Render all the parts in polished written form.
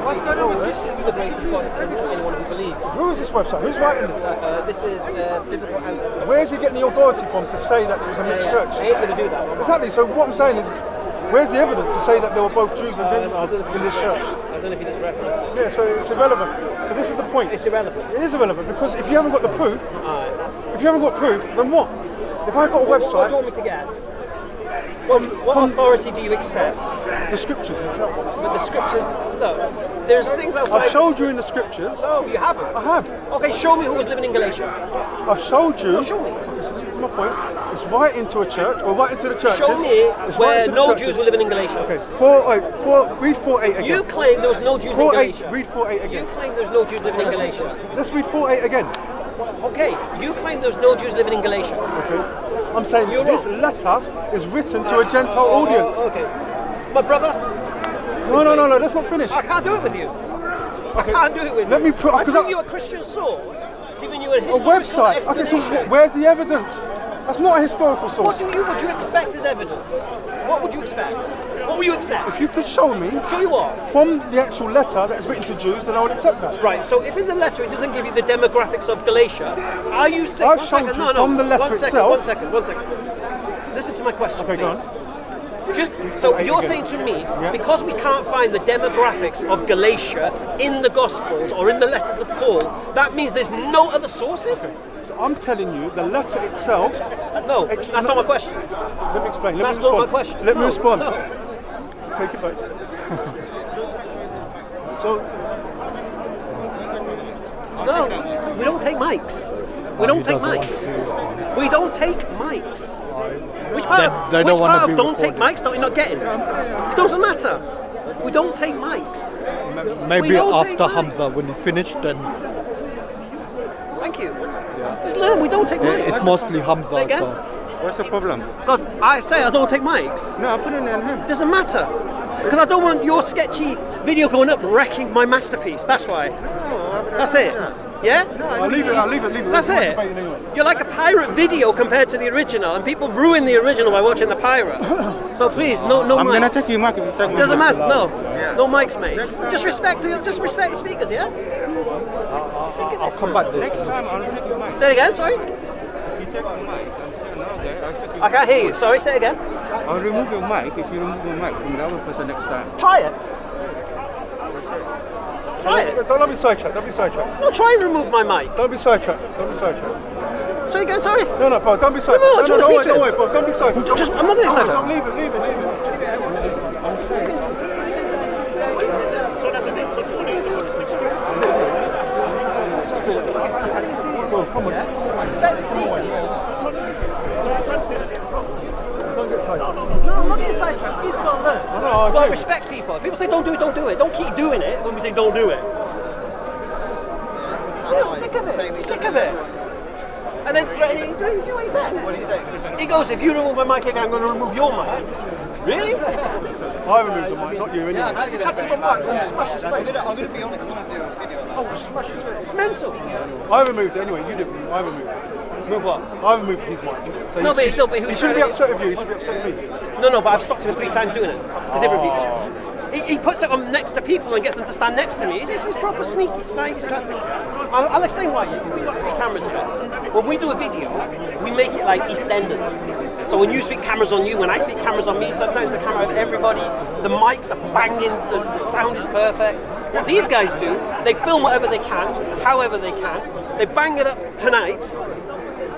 What's going on with Christians? The grace of God extended to anyone who believes. Who is this website? Who's writing this? This is biblical answers. Where's he getting the authority from to say that it was a mixed church? I ain't going to do that. Exactly. So what I'm saying is, where's the evidence to say that there were both Jews and Gentiles in this church? I don't know if you just referenced it. Yeah, so it's irrelevant. So this is the point. It's irrelevant. It is irrelevant because if you haven't got the proof, then what? If I've got a website, What do you want me to get? What authority do you accept? the scriptures itself. But the scriptures, no. There's things outside. I've showed you in the scriptures. No, you haven't. I have. Okay, show me who was living in Galatia. I've showed you. No, show me. So this is my point. It's right into a church, or right into the churches. Show me It's where right into the no churches. Jews were living in Galatia. Okay, read 4:8 again. You claim there was no Jews in 4:8. Galatia. Read 4:8 You again. claim there's no Jews living in Galatia. Let's read 4:8 again. Okay, you claim there's no Jews living in Galatia. Okay. I'm saying You're this wrong. letter is written to a Gentile audience. Okay. My brother, No, let's not finish. I can't do it with you. Okay. I can't do it with Let you. me put- I because bring I- you a Christian source, giving you a A historical website. Okay, so explanation. where's the evidence? That's not a historical What source. would you expect as evidence? What would you expect? What will you accept? If you could show me Show you what? from the actual letter that is written to Jews, then I would accept that. Right, so if in the letter it doesn't give you the demographics of Galatia, are you saying... I've one shown second, you no, from the letter one second, itself. One second. Listen to my question, Okay, go please. on. Just so Okay, you're again. saying to me, Yeah. because we can't find the demographics of Galatia in the Gospels or in the letters of Paul, that means there's no other sources? So I'm telling you, the letter itself. No, It's that's not my question. Let me explain. Let That's me not respond. my question. Let me No, respond. no. Take it back. So No, we don't take mics. We don't take mics. We don't take mics. Which part They don't which wanna part be of don't take recorded. mics don't you not getting? It doesn't matter. We don't take mics. Maybe We don't take after mics. Hamza, when he's finished, then Thank you. Just learn, we don't take mics. it's mostly Hamza. Say again? So. What's the problem? Because I say I don't take mics. No, I put it on him. Doesn't matter. Because I don't want your sketchy video going up wrecking my masterpiece. That's why. That's it. Yeah? I'll leave it. That's We're not it. debating anyway. You're like a pirate video compared to the original, and people ruin the original by watching the pirate. So please, no I'm mics. gonna take you, Mark, if you take my Doesn't mic. matter. No mics, mate. Just respect the speakers, yeah? Sick of this, Come man. back there. Next time I'll take your mic. Say it again. Sorry, If you take my mic, okay, I'll take your I can't hear you. Sorry, say it again. I'll remove your mic if you remove your mic from the other person next time. Try it. Try it. Don't be sidetracked. No, try and remove my mic. Don't be sidetracked. Say again. Sorry. No, bro, don't be sidetracked. No, just speak to don't him. worry, bro, don't be sidetracked. Just, I'm not going to say Don't that. leave it. Bro, come on. Don't get sidetracked. No, I'm not getting sidetracked. He's got to learn. No, I You've got to agree. respect people. If people say don't do it, don't do it. Don't keep doing it when we say don't do it. I'm sick of it. Sick of it. And then threatening. You know what he said? What did he say? He goes, if you remove my mic again, I'm going to remove your mic. Really? I removed the mic, not you anyway. If he touches my mic, I'm going to smash his face. I'm going to be honest, I'm going to do a video. Oh, smash his face. It's mental. I removed it anyway, you didn't. I removed it. Move what? I removed his mic. So No, he but he he was shouldn't be trying to- upset with you, he should be upset with me. No, but I've stopped him 3 times doing it. To different people. He puts it on next to people and gets them to stand next to me. It's proper sneaky tactics. I'll explain why. We've got 3 cameras here. When we do a video, we make it like EastEnders. So when you speak cameras on you, when I speak cameras on me, sometimes the camera of everybody, the mics are banging, the sound is perfect. What these guys do, they film whatever they can, however they can, they bang it up tonight,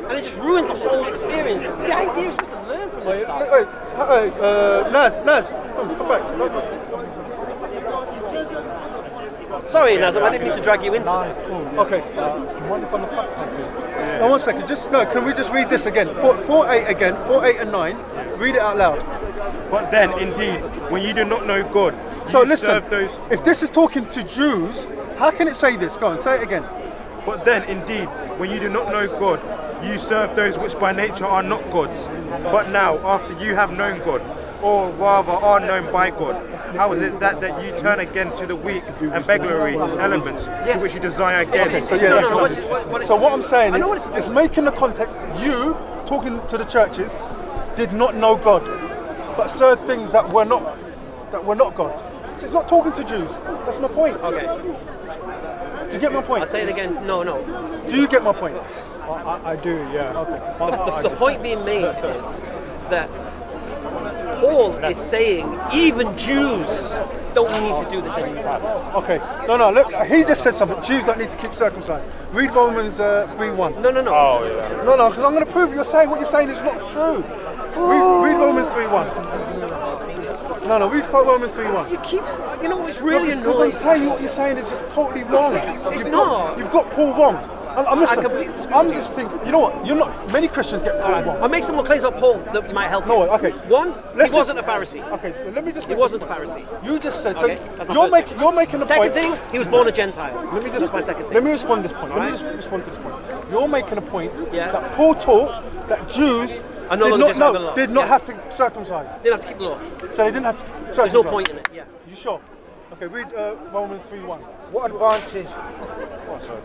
and it just ruins the whole experience. The idea is supposed to learn from this stuff. Naz, come back. Sorry, Nazim, I didn't mean to drag you into it. Okay. Do you mind if I look up something? No, 1 second. Can we just read this again? 4:8 again. 4:8 and 9. Read it out loud. But then, indeed, when you do not know God, So you listen. serve those. If this is talking to Jews, how can it say this? Go on, say it again. But then, indeed, when you do not know God, you serve those which by nature are not gods. But now, after you have known God, or rather are known by God, how is it that you turn again to the weak and beggarly elements to which you desire again? So what I'm saying is, it's making the context, you, talking to the churches, did not know God, but served things that were not God. So it's not talking to Jews. That's my point. Okay. Do you get my point? I'll say it again. No. Do you get my point? I do, yeah. Okay. The point being made is that Paul is saying even Jews don't need to do this anymore. Okay. No. Look, he just said something. Jews don't need to keep circumcised. Read Romans 3:1. No. Oh, yeah. No, because I'm going to prove what you're saying is not true. Read Romans 3:1. No, read Romans 3:1. You know what's really Because annoying? I'm saying what you're saying is just totally wrong. It's not. You've got Paul wrong. I'm just thinking, you know what? You're not. Many Christians get Paul wrong. I'll make some more claims about Paul that might help. No, you. okay. One, Let's he wasn't a Pharisee. Okay, let me just. He wasn't a Pharisee. You just said. Okay, So that's my you're first making a Second point. thing, he was born a Gentile. Let me just. That's my second thing. Let me respond to this point. All Let me right. just respond to this point. You're making a point Yeah. that Paul taught that Jews Are no longer just under the law. did not Yeah. have to circumcise. They didn't have to keep the law. So they didn't have to circumcise. There's no point in it. Yeah. You sure? Okay, read Romans 3:1. What advantage?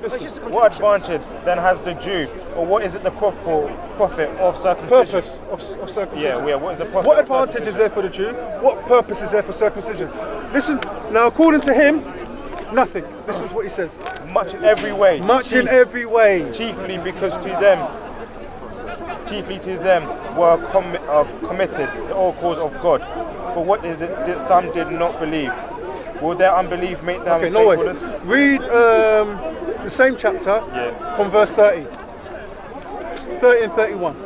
It's just a What contradiction. advantage then has the Jew, or what is it the profit of circumcision? Purpose of circumcision. Yeah. What is the profit? What of advantage is circumcision? there for the Jew? What purpose is there for circumcision? Listen, now according to him, nothing. Listen to what he says. Much in every way. Much in every way. Chiefly because to them were committed the oracles of God. For what is it that some did not believe? Will their unbelief make them Okay, no worries. faithless? Read the same chapter Yeah. from verse 30. 30 and 31.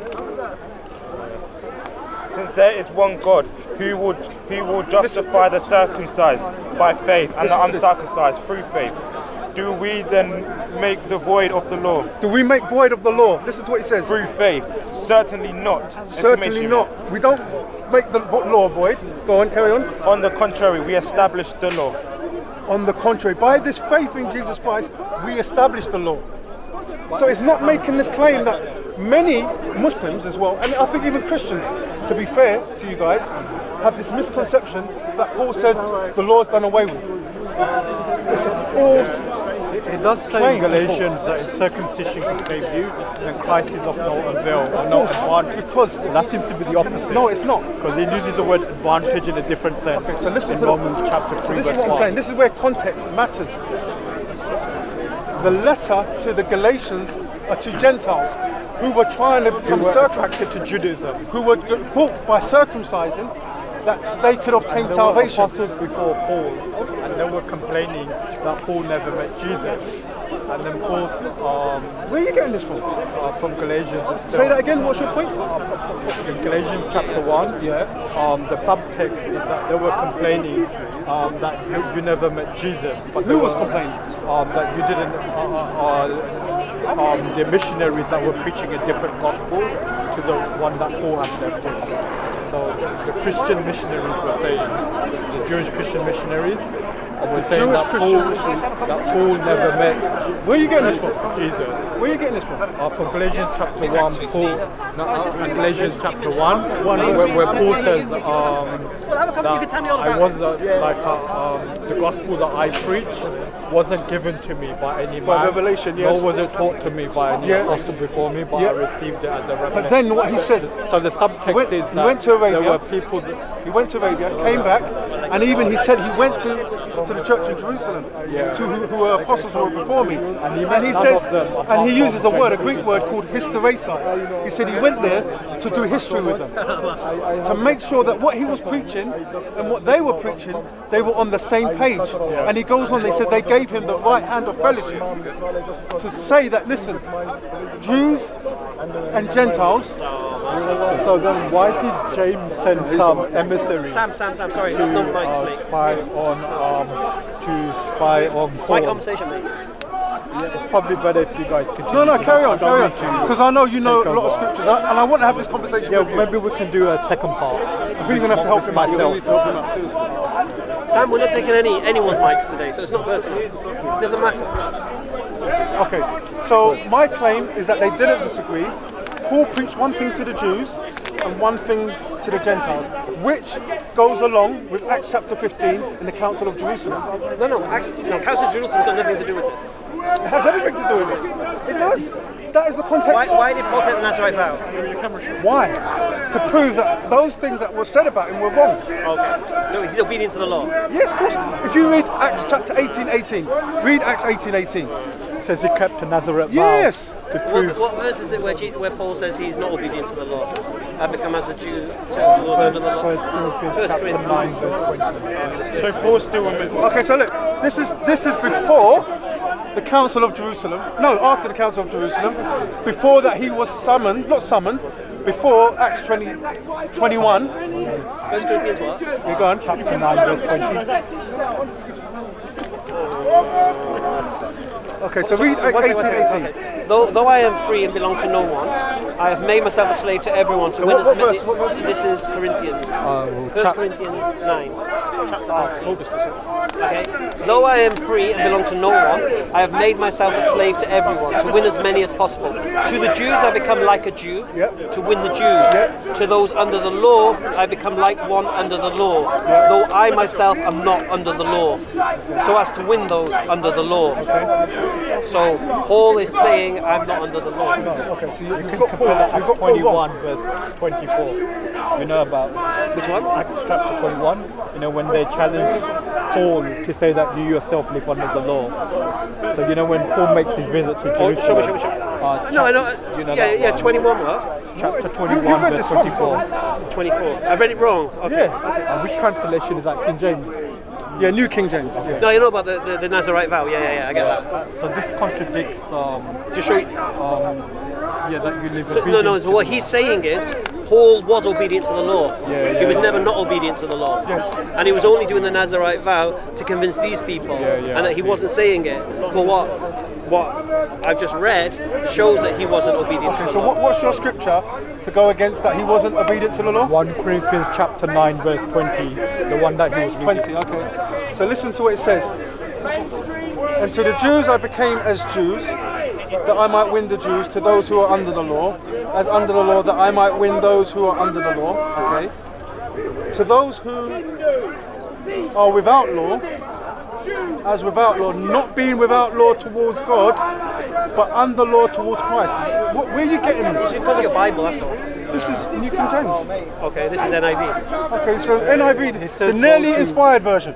Since there is one God who will justify the circumcised by faith and the Listen to this. uncircumcised through faith, do we then make the void of the law Do we make void of the law? Listen to what he says. through faith? Certainly not. Certainly Exclamation not. mark. We don't make the law void. Go on, carry on. On the contrary, we establish the law. On the contrary, by this faith in Jesus Christ, we establish the law. So it's not making this claim that many Muslims as well, and I think even Christians, to be fair to you guys, have this misconception that Paul said the law's done away with. It's a false. It does say claim in Galatians that if circumcision can save you, then Christ is of no avail or no advantage. Because That seems to be the opposite. no, it's not. Because he uses the word advantage in a different sense. Okay, so listen in to Romans chapter 3, This verse is what I'm 1. saying. This is where context matters. The letter to the Galatians are to Gentiles who were trying to become Who were circumcised, attracted to Judaism. who were thought by circumcising that they could obtain There salvation. were apostles before Paul, and they were complaining that Paul never met Jesus. And then Paul, Where are you getting this from? from Galatians itself, Say that again. What's your point? in Galatians chapter 1, the subtext is that they were complaining that you never met Jesus. But Who was complaining? That you didn't, the missionaries that were preaching a different gospel to the one that Paul had left with. So the Christian missionaries were saying, the Jewish Christian missionaries were saying Jewish that Christian Paul never met Where are you getting this from? Jesus. Where are you getting this from? From Galatians chapter 1, Galatians chapter 1, where Paul says You can tell me all I about was the gospel that I preach wasn't given to me by any man, By revelation, yes. nor was it taught to me by any apostle before me, but I received it as a revelation. But then what he says, So the subtext is he that went to Arabia. there were people that, he went to Arabia, came back, and even he said he went to the church in Jerusalem, to who were apostles who were before me. And he none says, of them apart and he from uses a word, a Gentiles. Greek word called hysteresis. He said he went there to do history with them, to make sure that what he was preaching and what they were preaching, they were on the same page. And he goes on, they said they gave him the right hand of fellowship to say that, listen, Jews and Gentiles. So then why did James send some emissaries Sam, sorry, no mic to make. spy on My Paul? conversation, mate. It's probably better if you guys continue. No, carry on. I don't need to Because I know you know a take lot of over. scriptures, and I want to have this conversation Yeah, with you. maybe we can do a second part. I think you're going to have to help him out. You're going to need to help him out, seriously. Sam, we're not taking anyone's mics today, so it's not personal. It doesn't matter. Okay, so my claim is that they didn't disagree. Paul preached one thing to the Jews and one thing to the Gentiles, which goes along with Acts chapter 15 in the Council of Jerusalem. No, Council of Jerusalem's got nothing to do with this. It has everything to do with it. It does. That is the context. Why did Paul take the Nazarite vow? Why? To prove that those things that were said about him were wrong. Okay. No, he's obedient to the law. Yes, of course. If you read Acts chapter 18:18, read Acts 18:18. It says he kept the Nazarite vow. Yes. To prove. What verse is it where Paul says he's not obedient to the law? I become as a Jew to those under the law. First Corinthians 9, verse 20. So Paul's still on the. Okay, so look, this is before the Council of Jerusalem. No, after the Council of Jerusalem. Before that he was not summoned. Before Acts 21. First Corinthians what? You're gone. Chapter 9, verse 20. Okay, so read Acts 18:18. Okay. Though I am free and belong to no one, I have made myself a slave to everyone. So What verse? What verse? This is Corinthians. First Corinthians 9, chapter 18. Okay. Though I am free and belong to no one, I have made myself a slave to everyone to win as many as possible. To the Jews I become like a Jew to win the Jews. To those under the law I become like one under the law, though I myself am not under the law, so as to win those under the law. So Paul is saying I'm not under the law. Okay, so You can compare that Acts 21, verse 24. You know about Which one? Acts chapter 21. You know when they challenged Paul to say that you yourself live under the law. So you know when Paul makes his visit to Jerusalem. Show me. No, I know. You know Yeah, that one. 21 what? Chapter You 21, read verse this one 24. 24. I read it wrong. Okay. Yeah. And which translation is that? King James. Yeah, New King James. Yeah. No, you know about the Nazarite vow. Yeah, I get that. So this contradicts To show you. that you live So, no. So what he's saying is, Paul was obedient to the law. Yeah, He was yeah. never not obedient to the law. Yes. And he was only doing the Nazarite vow to convince these people, Yeah, and that he wasn't saying it. But what I've just read shows that he wasn't obedient to Okay, the so law. what's your scripture to go against that he wasn't obedient to the law? 1 Corinthians chapter 9, verse 20. The one that he was reading. 20, okay. So listen to what it says. And to the Jews I became as Jews, that I might win the Jews. To those who are under the law, as under the law, that I might win those who are under the law. Okay. To those who are without law, as without law, not being without law towards God, but under law towards Christ. Where are you getting It's this? because of your Bible, that's all. This is New King James. Okay, this is NIV. Okay, so NIV, the nearly inspired version.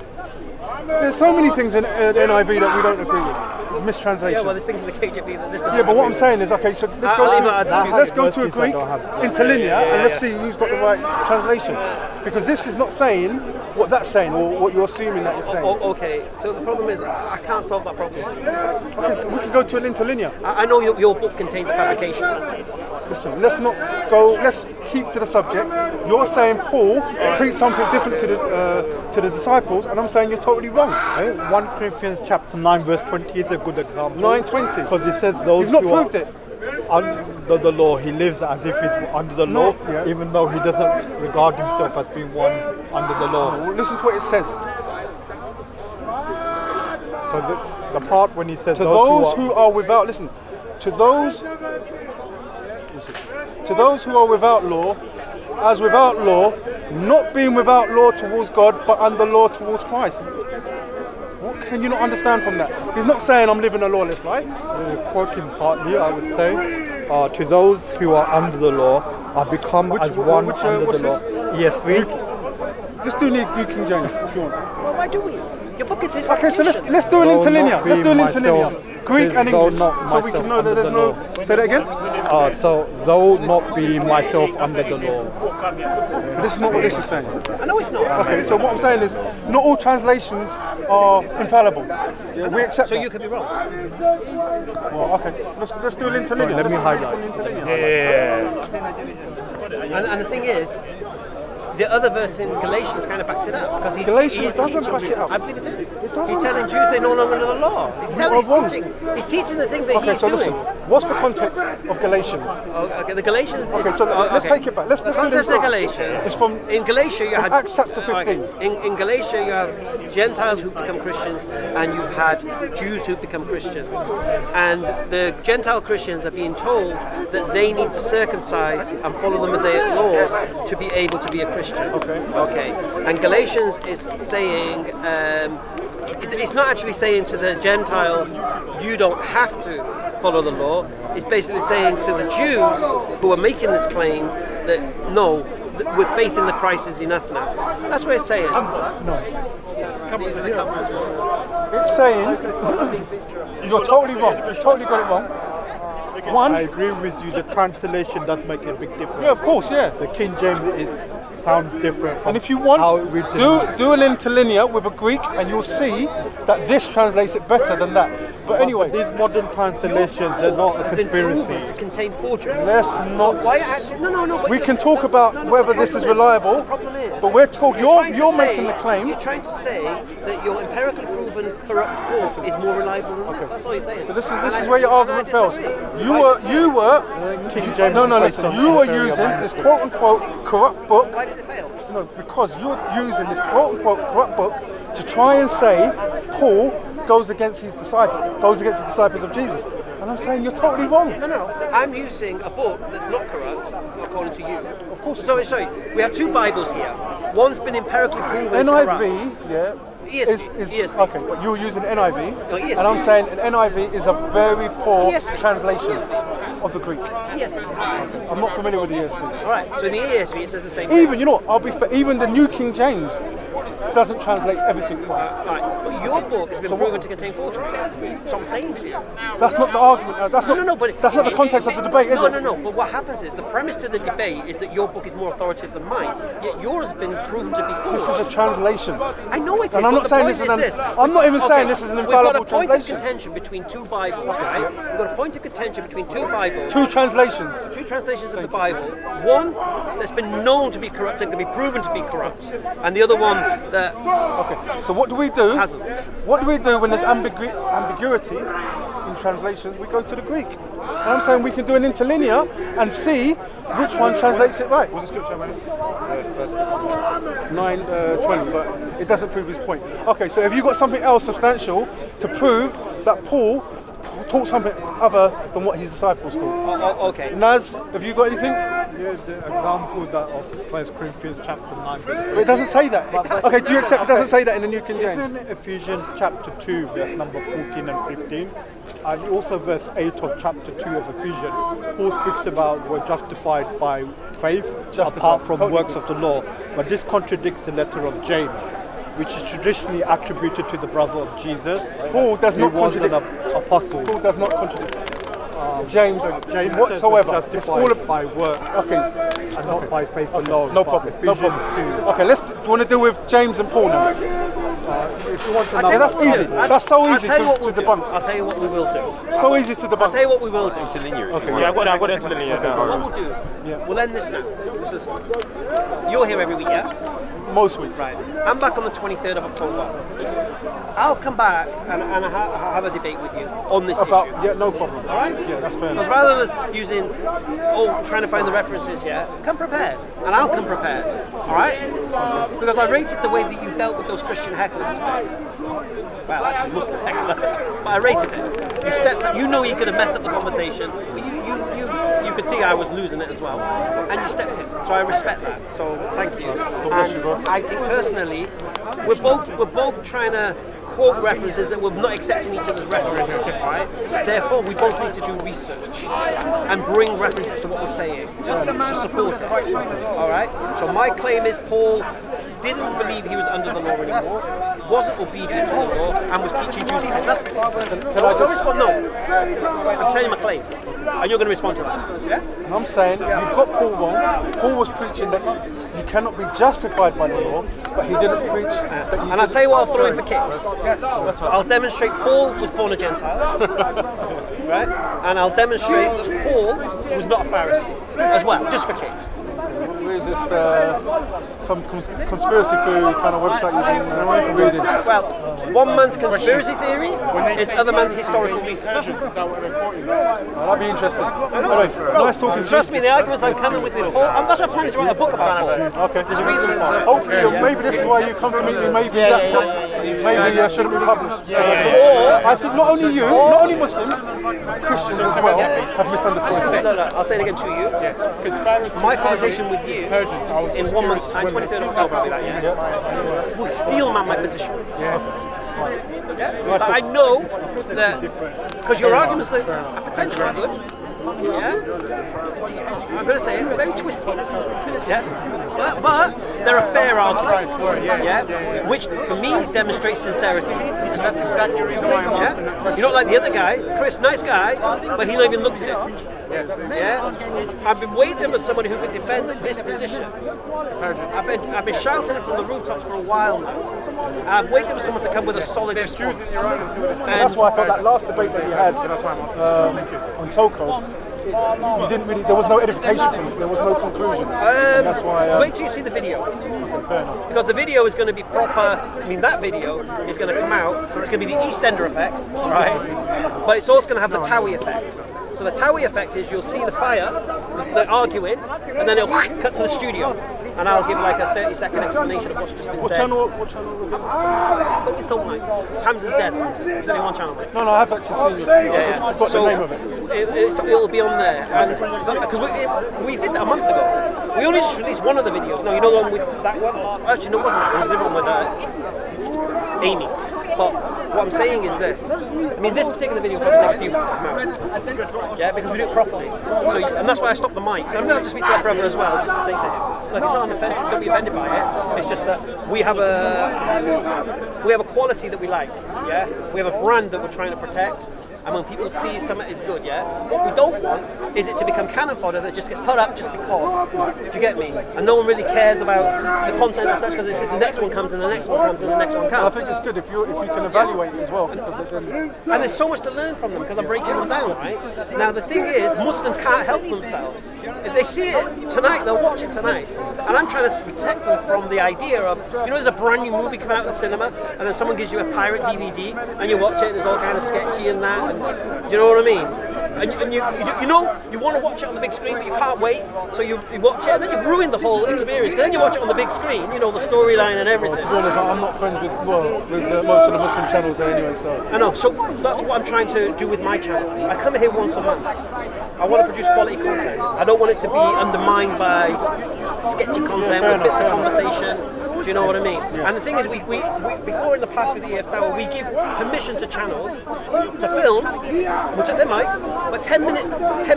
There's so many things in NIV that we don't agree with. It's mistranslation. Yeah, well, there's things in the KJV that this doesn't. Yeah, but what I'm agree saying is, okay, so let's I'll leave go that to at- let's go to a verses I Greek don't have. interlinear and let's see who's got the right translation, because this is not saying what that's saying or what you're assuming that it's saying. Okay, so the problem is I can't solve that problem. Okay, we can go to an interlinear. I know your book contains a fabrication. Listen, let's not go. Let's keep to the subject. You're saying Paul preached something different to the disciples, and I'm saying you're totally wrong. 1 Corinthians chapter 9, verse 20 is a good example. 9:20. Because it says those You've not who proved are it. under the law, he lives as if he's under the law, yeah. even though he doesn't regard himself as being one under the law. Well, listen to what it says. So the part when he says To those who are without, listen, to those who are without law, as without law, not being without law towards God, but under law towards Christ. What can you not understand from that? He's not saying I'm living a lawless life. quoting partly, I would say, to those who are under the law, are become as one under what's the law. this? ESV. Just do New King James if you want. Well, why do we? Your book contains Okay, so let's do an Though interlinear. not Let's do an being interlinear. myself, Greek and though English, not so we can myself know that under there's the no. law. Say that again. So though not be myself under the law. But this is not what this is saying. I know it's not. Okay, so what I'm saying is, not all translations are infallible. Yeah, we accept So that. you could be wrong. Well, okay, let's do an interlinear. Let me Let's highlight. do an interlinear. And the thing is, the other verse in Galatians kind of backs it up because Galatians he's doesn't teaching back it Jews. up. I believe it is. It doesn't. He's telling Jews they're no longer under the law. He's are wrong. teaching the thing that Okay, he's so doing. listen. What's the context of Galatians? Okay, the Galatians. Okay, so let's take it back. Let's the do context this. of Galatians. It's from in Galatia you had Acts chapter 15. In Galatia you have Gentiles who become Christians, and you've had Jews who become Christians. And the Gentile Christians are being told that they need to circumcise and follow the Mosaic laws to be able to be a Christian. Okay. And Galatians is saying. It's not actually saying to the Gentiles, you don't have to follow the law. It's basically saying to the Jews who are making this claim that no, with faith in the Christ is enough now. That's what it's saying. No. It's saying you're totally wrong. You totally got it wrong. One, I agree with you. The translation does make a big difference. yeah, of course, yeah. The King James sounds different. From And if you want, how it reads do an interlinear with a Greek, and you'll see that this translates it better than that. But anyway, these modern translations are not a Has been proven to conspiracy. contain forgery. let's not. Why actually? No. But We can talk about whether this is reliable, The problem is, but we're talking. trying to You're say- making the claim. You're trying to say that your empirically proven corrupt book is more reliable than this. That's all you're saying. So this And is I where your disagree. argument And I fails. disagree. You were. King James No, is based listen. on You were inferior using this manuscript. quote unquote corrupt book. Why does it fail? No, because you're using this quote unquote corrupt book to try and say Paul goes against his disciples of Jesus. And I'm saying you're totally wrong. No. I'm using a book that's not corrupt, according to you. Of course it's Sorry. We have two Bibles here. One's been empirically proven as corrupt. NIV, yeah. ESV. Okay, but you're using NIV, No, ESV. and I'm saying an NIV is a very poor ESV. translation ESV. of the Greek. ESV. I'm not familiar with the ESV. All right. So in the ESV it says the same thing. Even, you know what, I'll be fair, even the New King James doesn't translate everything right. All right. But your book has been So proven what- to contain forgery. That's what I'm saying to you. That's not the argument. That's not. But that's not the context of the debate, is it? No. But what happens is the premise to the debate is that your book is more authoritative than mine. Yet yours has been proven to be This false. is a translation. I know it is. And I'm but not the saying point this is this. I'm not even saying this is an We've got infallible a point translation. of contention between two Bibles, right? We've got a point of contention between two Bibles. Two translations. Two translations of the Bible. One that's been known to be corrupt and can be proven to be corrupt, and the other one that Okay. So what do we do? hasn't. What do we do when there's ambiguity in translations? We go to the Greek. And I'm saying we can do an interlinear and see which one translates it right. What's the scripture, man? 9:20, but it doesn't prove his point. Okay, so have you got something else substantial to prove that Paul taught something other than what his disciples taught? Okay. Naz, have you got anything? Here's the example that of 1 Corinthians chapter 9. But it doesn't say that. Okay, do you accept it doesn't say that in the New King James? Even Ephesians chapter 2, verse number 14 and 15, and also verse 8 of chapter 2 of Ephesians, Paul speaks about we're justified by faith, apart from Totally. works of the law. But this contradicts the letter of James, which is traditionally attributed to the brother of Jesus. Paul does He not was an contradict. apostle. Paul does not contradict. James James whatsoever. says we're It's all justified by work okay. and not by faith alone. No but problem. No Ephesians problem. Okay, do you want to deal with James and Paul now? 2. If you want to I'll know, tell you that's what we'll easy. do. That's so I'll easy tell you to what we'll do. debunk. I'll tell you what we will do. So easy to I'll tell debunk. you what we will do. Okay. Yeah, I got into the linear now. What we'll do, Yeah. we'll end this now. You're here every week, yeah? Most weeks. Right. I'm back on the 23rd of October. I'll come back and have a debate with you on this About issue. yeah, no problem. All right? Yeah, that's fair. Because rather than us using, trying to find the references, yeah, come prepared, and I'll come prepared. All right? Because I rated the way that you dealt with those Christian hecklers today. Well, actually, Muslim heckler, but I rated it. You stepped up. You know you could have messed up the conversation, but you could see I was losing it as well, and you stepped in. So I respect that. So thank you. And I think personally, we're both trying to quote references that we're not accepting each other's references, right? Therefore, we both need to do research and bring references to what we're saying to support it. All right. So my claim is Paul didn't believe he was under the law anymore, wasn't obedient to the law, and was teaching Jews. That's can I just respond? No. I'm telling you my claim, and you're going to respond to that. Yeah. And I'm saying you've got Paul wrong. Paul was preaching that you cannot be justified by the law, but he didn't preach that you. And I'll tell you what I'll throw in for kicks. I'll demonstrate Paul was born a Gentile, right? And I'll demonstrate that Paul was not a Pharisee as well, just for kicks. Where is this? Some conspiracy theory kind of website you've been reading? in. Well, one man's conspiracy theory is other man's historical research. That'd be interesting. Anyway, nice talking to you. Trust me, the arguments I'm coming with Paul, and that's what I'm planning to write a book about Paul. Okay. There's a reason for it. Hopefully, maybe this is why you come to meet me. Maybe that shouldn't be published. Or I think not only you, not only Muslims, Christians as well have misunderstood. no, I'll say it again to you. My conversation with you in 1 month's time, 23rd of October, will be that, yeah, will steel man my position. But I know that because your arguments are potentially good. Yeah, I'm going to say it, very twisty. Yeah, but they're a fair argument. Yeah, which for me demonstrates sincerity. And that's exactly the reason why I'm asking that question. You're not like the other guy, Chris, nice guy, but he's not even looked at it. Yeah, I've been waiting for somebody who could defend this position. I've been shouting it from the rooftops for a while now. And I've waited for someone to come with a solid response. And that's why I thought that last debate that you had on Soko, you didn't really. There was no edification from it. There was no conclusion. That's why. Wait till you see the video. Because the video is going to be proper. I mean, that video is going to come out. It's going to be the EastEnder effects, right? But it's also going to have the Towie effect. So the Towie effect is you'll see the fire, the arguing, and then it'll cut to the studio. And I'll give like a 30-second explanation of what's just been said. What channel? Don't be so mate. Hamza's dead. There's only one channel, mate. No, I have actually seen it. I've got the name of it. It'll be on there. And because we did that a month ago. We only just released one of the videos. No, you know the one with that one? Actually, no, it wasn't that one. It was a different one with Amy. But what I'm saying is this. I mean, this particular video will probably take a few weeks to come out. Yeah, because we do it properly. So, and that's why I stopped the mics. I'm going to have to speak to that brother as well, just to say to him, look, it's not offensive, don't be offended by it. It's just that we have a quality that we like. Yeah, we have a brand that we're trying to protect. And when people see something is good, yeah, what we don't want is it to become cannon fodder that just gets put up just because. Do you get me? And no one really cares about the content as such because it's just the next one comes and the next one comes and the next one comes. I think it's good if you can evaluate it as well. And there's so much to learn from them because I'm breaking them down, right? Now the thing is, Muslims can't help themselves. If they see it tonight, they'll watch it tonight. And I'm trying to protect them from the idea of, you know, there's a brand new movie coming out of the cinema and then someone gives you a pirate DVD and you watch it and it's all kind of sketchy and that. Do you know what I mean? And you know, you want to watch it on the big screen, but you can't wait, so you watch it, and then you've ruined the whole experience. Because then you watch it on the big screen, you know, the storyline and everything. To be honest, I'm not friends with most of the Muslim channels there anyway, so. I know, so that's what I'm trying to do with my channel. I come here once a month. I want to produce quality content. I don't want it to be undermined by sketchy content with bits of conversation. Do you know what I mean? Yeah. And the thing is, we before in the past with the EF Tower, we give permission to channels to film, we'll take their mics, but 10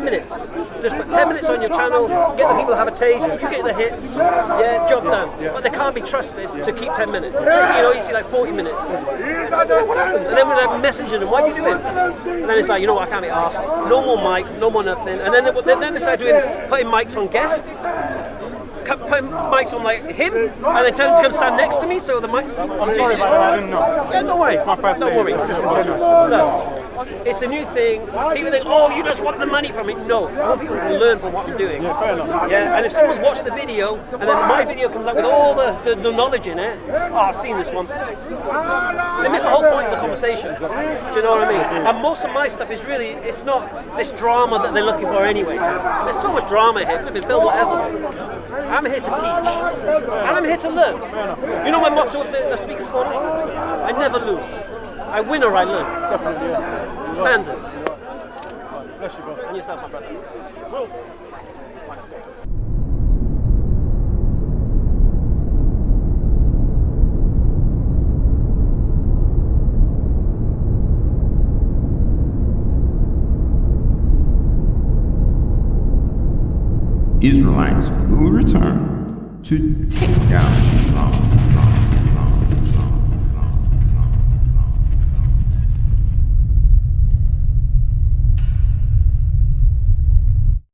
minutes. Just put 10 minutes on your channel, get the people to have a taste, you get the hits, yeah, job done. Yeah. But they can't be trusted to keep 10 minutes. Next thing you know, you see like 40 minutes. What happened? And then we're like messaging them, what are you doing? And then it's like, you know what, I can't be asked. No more mics, no more nothing. And then they start putting mics on guests. Put mics on like him, and then tell him to come stand next to me. So the mic. I'm sorry about that. I didn't know. Yeah, don't worry. It's my first don't day. worry. It's disingenuous. No, it's a new thing. People think, oh, you just want the money from it. No, I want people to learn from what I'm doing. Yeah, fair enough. Yeah, and if someone's watched the video, and then my video comes out with all the knowledge in it, oh, I've seen this one. They miss the whole point of the conversation. Do you know what I mean? And most of my stuff is really, it's not this drama that they're looking for anyway. There's so much drama here. It could have been filmed whatever. I'm here to teach, and I'm here to learn. You know my motto of the Speaker's Corner? I never lose. I win or I learn. Definitely, yeah. Standard. Bless you, bro. And yourself, my brother. Israelites will return to take down Islam.